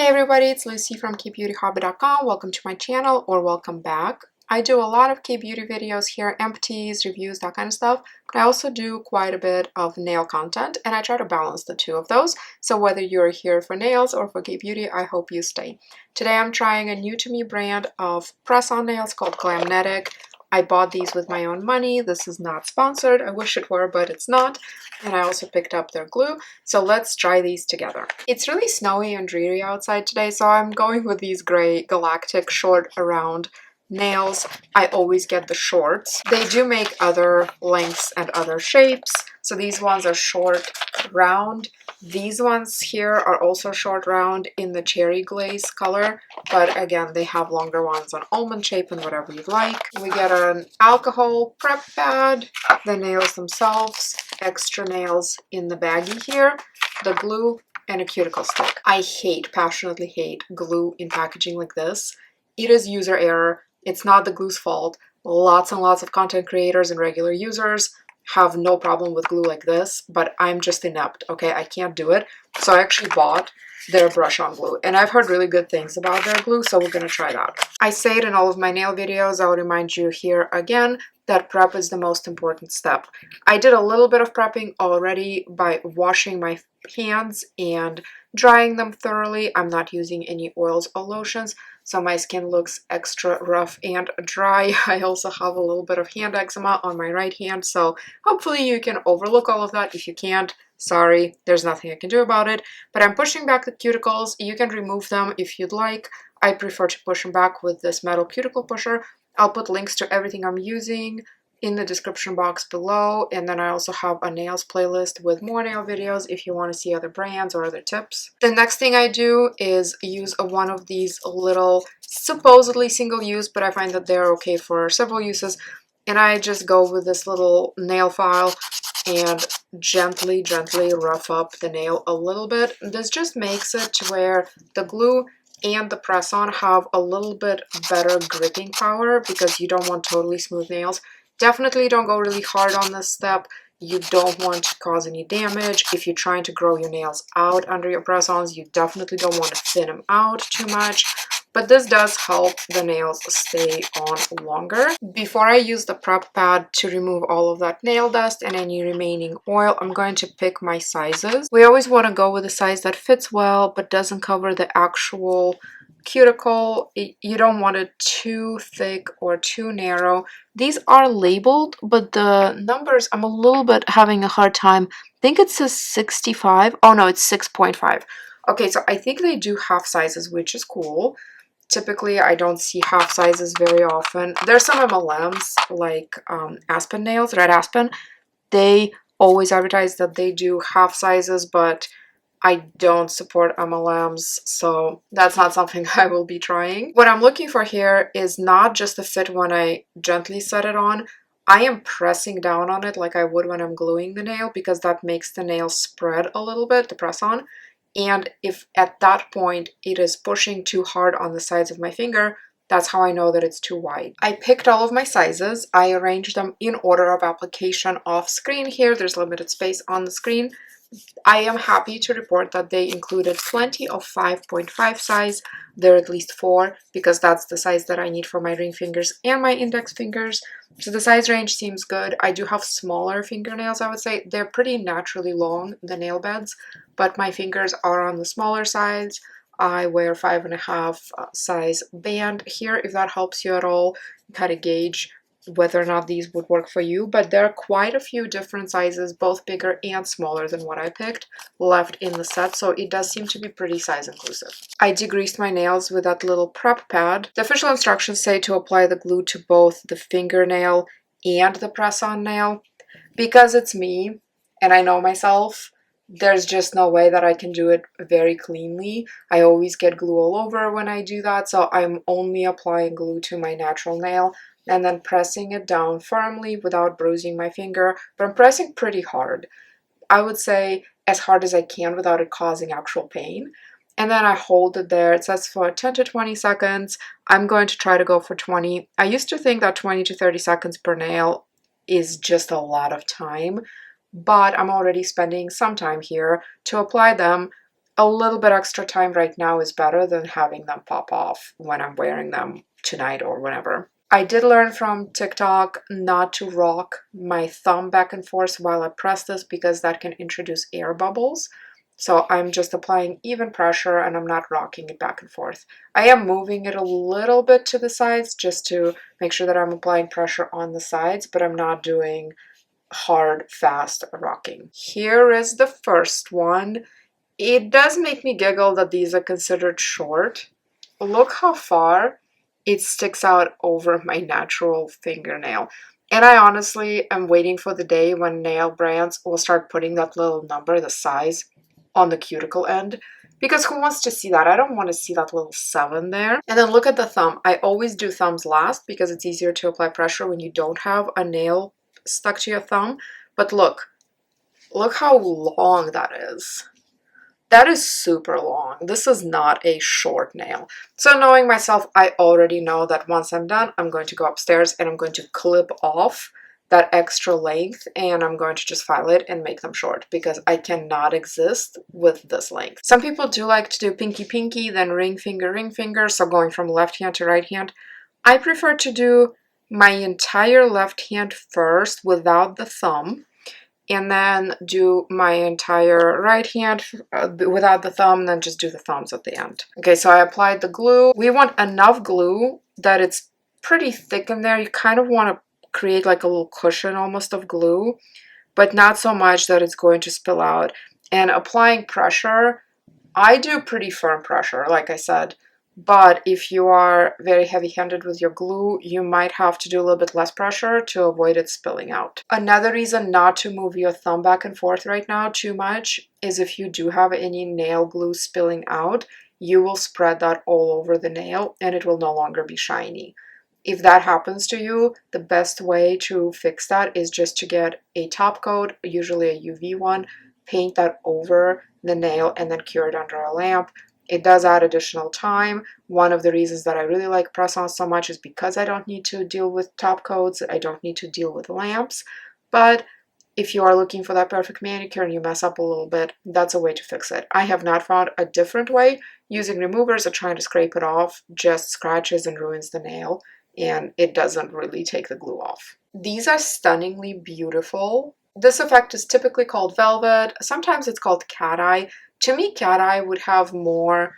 Hey everybody, it's Lucy from KBeautyHobbit.com. Welcome to my channel, or welcome back. I do a lot of K-beauty videos here, empties, reviews, that kind of stuff, but I also do quite a bit of nail content, and I try to balance the two of those. So whether you're here for nails or for K-beauty, I hope you stay. Today I'm trying a new to me brand of press-on nails called Glamnetic. I bought these with my own money. This is not sponsored. I wish it were, but it's not. And I also picked up their glue. So let's try these together. It's really snowy and dreary outside today, so I'm going with these gray Galactic short around nails. I always get the shorts. They do make other lengths and other shapes. So these ones are short round. These ones here are also short round in the cherry glaze color, but again, they have longer ones on almond shape and whatever you'd like. We get an alcohol prep pad, the nails themselves, extra nails in the baggie here, the glue, and a cuticle stick. I passionately hate glue in packaging like this. It is user error. It's not the glue's fault. Lots and lots of content creators and regular users have no problem with glue like this, but I'm just inept, okay? I can't do it. So I actually bought their brush-on glue, and I've heard really good things about their glue, so we're gonna try that. I say it in all of my nail videos. I'll remind you here again that prep is the most important step. I did a little bit of prepping already by washing my hands and drying them thoroughly. I'm not using any oils or lotions, so my skin looks extra rough and dry. I also have a little bit of hand eczema on my right hand, so hopefully you can overlook all of that. If you can't, sorry, there's nothing I can do about it. But I'm pushing back the cuticles. You can remove them if you'd like. I prefer to push them back with this metal cuticle pusher. I'll put links to everything I'm using in the description box below, and then I also have a nails playlist with more nail videos if you want to see other brands or other tips. The next thing I do is use one of these little supposedly single use, but I find that they're okay for several uses, and I just go with this little nail file and gently rough up the nail a little bit. This just makes it to where the glue and the press-on have a little bit better gripping power because you don't want totally smooth nails. Definitely don't go really hard on this step. You don't want to cause any damage. If you're trying to grow your nails out under your press-ons, you definitely don't want to thin them out too much. But this does help the nails stay on longer. Before I use the prep pad to remove all of that nail dust and any remaining oil, I'm going to pick my sizes. We always want to go with a size that fits well but doesn't cover the actual cuticle. You don't want it too thick or too narrow. These are labeled, but the numbers, I'm a little bit having a hard time. I think it says 65. Oh no, it's 6.5. Okay, so I think they do half sizes, which is cool. Typically, I don't see half sizes very often. There's some MLMs like Aspen Nails, Red Aspen. They always advertise that they do half sizes, but I don't support MLMs, so that's not something I will be trying. What I'm looking for here is not just the fit when I gently set it on. I am pressing down on it like I would when I'm gluing the nail, because that makes the nail spread a little bit, the press on. And if at that point it is pushing too hard on the sides of my finger, that's how I know that it's too wide. I picked all of my sizes. I arranged them in order of application off screen here. There's limited space on the screen. I am happy to report that they included plenty of 5.5 size. There are at least 4 because that's the size that I need for my ring fingers and my index fingers. So the size range seems good. I do have smaller fingernails, I would say. They're pretty naturally long, the nail beds, but my fingers are on the smaller sides. I wear 5.5 size band here, if that helps you at all. Kind of gauge whether or not these would work for you, but there are quite a few different sizes, both bigger and smaller than what I picked, left in the set, so it does seem to be pretty size inclusive. I degreased my nails with that little prep pad. The official instructions say to apply the glue to both the fingernail and the press-on nail. Because it's me, and I know myself, there's just no way that I can do it very cleanly. I always get glue all over when I do that, so I'm only applying glue to my natural nail and then pressing it down firmly without bruising my finger, but I'm pressing pretty hard. I would say as hard as I can without it causing actual pain. And then I hold it there. It says for 10 to 20 seconds. I'm going to try to go for 20. I used to think that 20 to 30 seconds per nail is just a lot of time, but I'm already spending some time here to apply them. a little bit extra time right now is better than having them pop off when I'm wearing them tonight or whenever. I did learn from TikTok not to rock my thumb back and forth while I press this because that can introduce air bubbles. So I'm just applying even pressure and I'm not rocking it back and forth. I am moving it a little bit to the sides just to make sure that I'm applying pressure on the sides, but I'm not doing hard, fast rocking. Here is the first one. It does make me giggle that these are considered short. Look how far it sticks out over my natural fingernail. And I honestly am waiting for the day when nail brands will start putting that little number, the size, on the cuticle end. Because who wants to see that? I don't want to see that little 7 there. And then look at the thumb. I always do thumbs last because it's easier to apply pressure when you don't have a nail stuck to your thumb. But look how long that is. That is super long. This is not a short nail. So knowing myself, I already know that once I'm done, I'm going to go upstairs and I'm going to clip off that extra length and I'm going to just file it and make them short because I cannot exist with this length. Some people do like to do pinky, then ring finger, so going from left hand to right hand. I prefer to do my entire left hand first without the thumb, and then do my entire right hand without the thumb, and then just do the thumbs at the end. Okay, so I applied the glue. We want enough glue that it's pretty thick in there. You kind of want to create like a little cushion almost of glue, but not so much that it's going to spill out. And applying pressure, I do pretty firm pressure, like I said. But if you are very heavy-handed with your glue, you might have to do a little bit less pressure to avoid it spilling out. Another reason not to move your thumb back and forth right now too much is if you do have any nail glue spilling out, you will spread that all over the nail and it will no longer be shiny. If that happens to you, the best way to fix that is just to get a top coat, usually a UV one, paint that over the nail and then cure it under a lamp. It does add additional time. One of the reasons that I really like press-on so much is because I don't need to deal with top coats, I don't need to deal with lamps. But if you are looking for that perfect manicure and you mess up a little bit, that's a way to fix it. I have not found a different way. Using removers or trying to scrape it off just scratches and ruins the nail, and it doesn't really take the glue off. These are stunningly beautiful. This effect is typically called velvet. Sometimes it's called cat eye. To me, cat eye would have more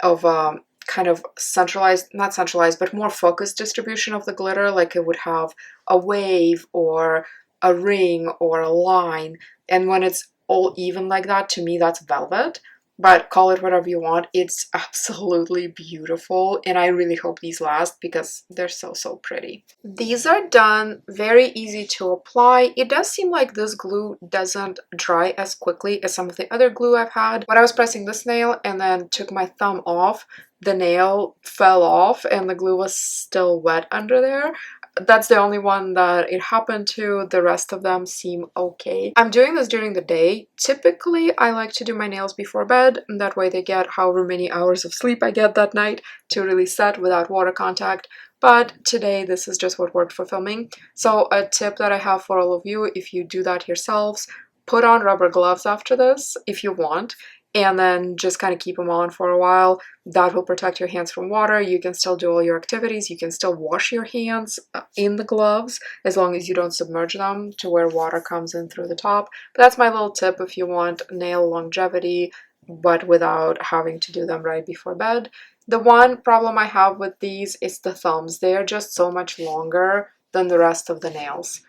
of a kind of centralized, not centralized, but more focused distribution of the glitter. Like it would have a wave or a ring or a line. And when it's all even like that, to me, that's velvet. But call it whatever you want. It's absolutely beautiful. And I really hope these last because they're so, so pretty. These are done, very easy to apply. It does seem like this glue doesn't dry as quickly as some of the other glue I've had. When I was pressing this nail and then took my thumb off, the nail fell off and the glue was still wet under there. That's the only one that it happened to. The rest of them seem okay. I'm doing this during the day. Typically, I like to do my nails before bed, and that way they get however many hours of sleep I get that night to really set without water contact. But today, this is just what worked for filming. So a tip that I have for all of you, if you do that yourselves, put on rubber gloves after this if you want, and then just kind of keep them on for a while. That will protect your hands from water. You can still do all your activities. You can still wash your hands in the gloves as long as you don't submerge them to where water comes in through the top. But that's my little tip if you want nail longevity, but without having to do them right before bed. The one problem I have with these is the thumbs. They are just so much longer than the rest of the nails.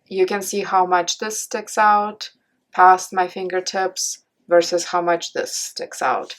You can see how much this sticks out past my fingertips versus how much this sticks out.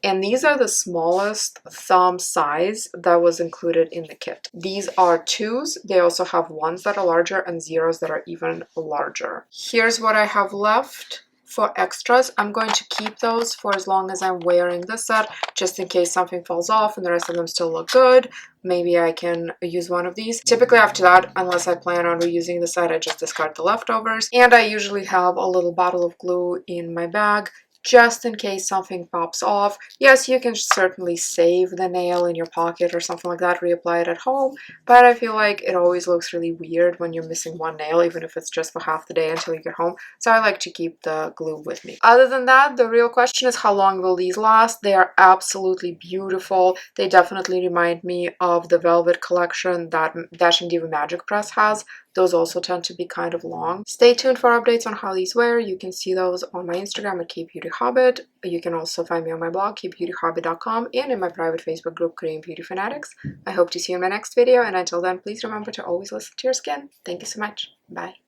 And these are the smallest thumb size that was included in the kit. These are 2s. They also have 1s that are larger and 0s that are even larger. Here's what I have left for extras. I'm going to keep those for as long as I'm wearing this set, just in case something falls off and the rest of them still look good. Maybe I can use one of these. Typically after that, unless I plan on reusing the set, I just discard the leftovers. And I usually have a little bottle of glue in my bag just in case something pops off. Yes, you can certainly save the nail in your pocket or something like that, reapply it at home, but I feel like it always looks really weird when you're missing one nail, even if it's just for half the day until you get home, so I like to keep the glue with me. Other than that, the real question is how long will these last? They are absolutely beautiful. They definitely remind me of the velvet collection that Dashing Diva Magic Press has. Those also tend to be kind of long. Stay tuned for updates on how these wear. You can see those on my Instagram at KBeautyHobbit. You can also find me on my blog, KBeautyHobbit.com, and in my private Facebook group, Korean Beauty Fanatics. I hope to see you in my next video, and until then, please remember to always listen to your skin. Thank you so much. Bye.